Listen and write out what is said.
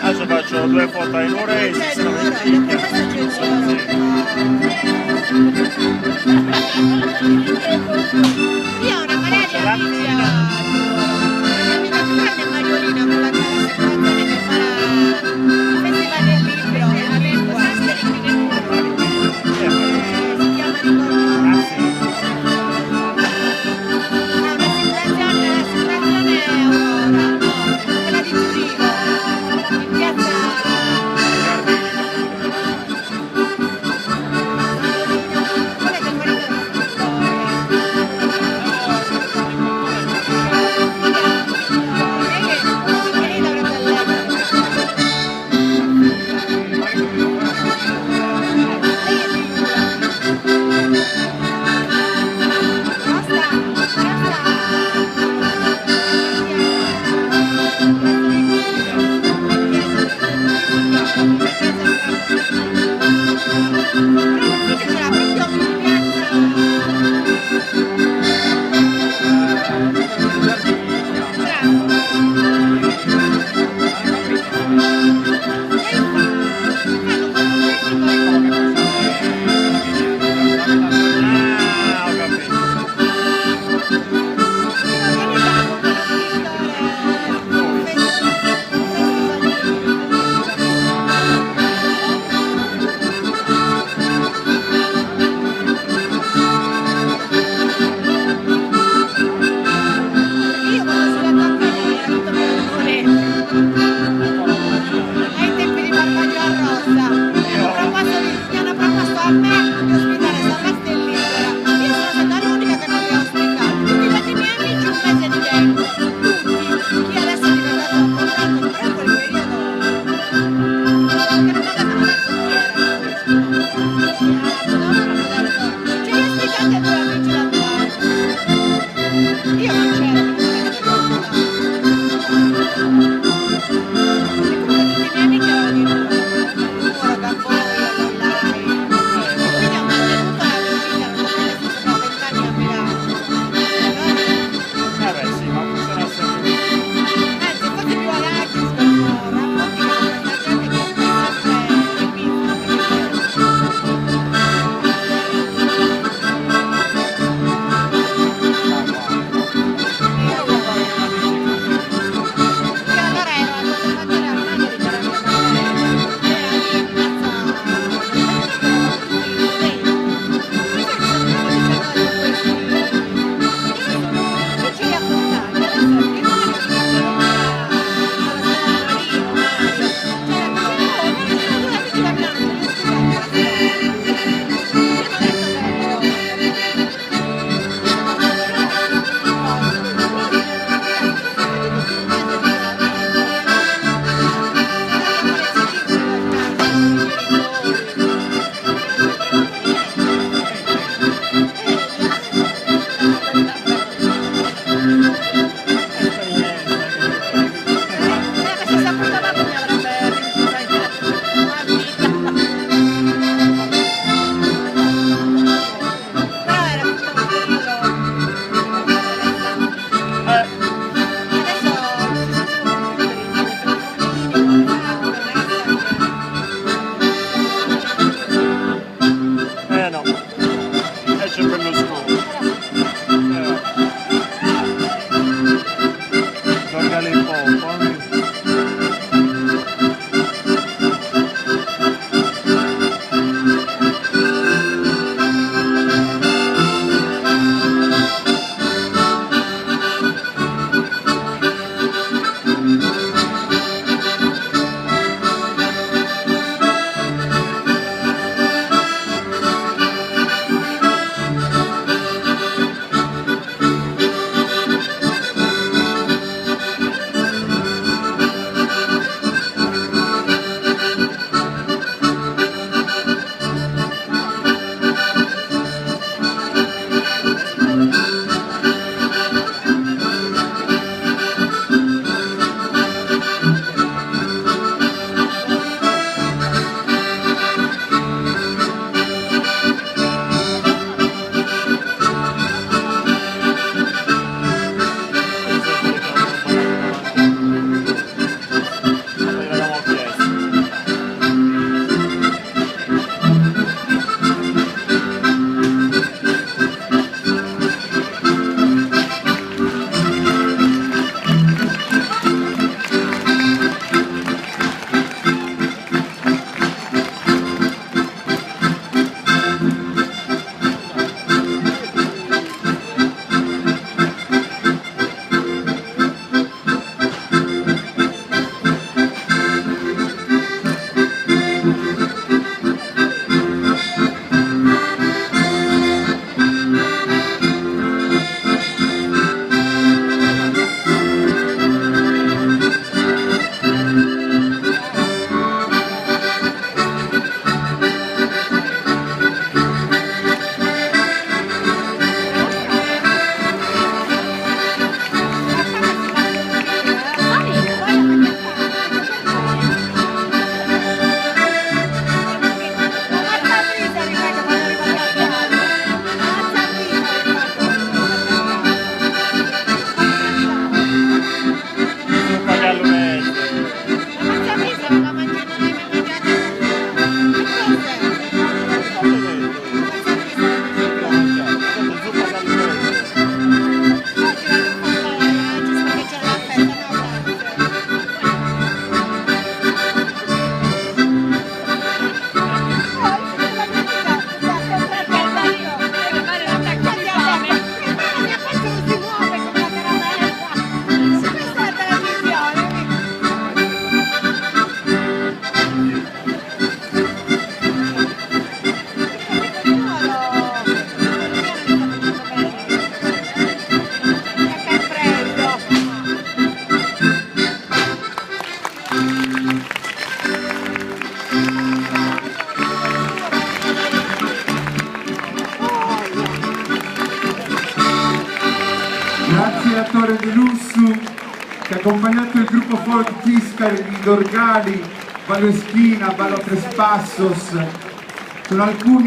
Adesso faccio due foto ai Nuresi, se no io ho una marea di amici a la mia amica più grande è Mariolina, quella che ha l'assicurazione che farà il festival del libro e la lingua si chiama ricordo l'assicurazione Aurora, no, quella di Zurigo in piazza quella del marito della ai tempi di Barbaglio a Rossa mi hanno proposto a me di ospitare San Stellibera. Io sono stata l'unica che non li ha ospitato. Tutti gli altri miei amici un mese di tempo, tutti. Chi adesso è diventato avvocato, però in quel periodo che non avevano detto chi era. Ce li ospitate a due amici da fare. Io non c'ero, perché non ero ospitata. Grazie a Torre De Lussu che ha accompagnato il gruppo folk Tiscari di Dorgali, Valoeschina, Ballo Tres Passos. Sono alcuni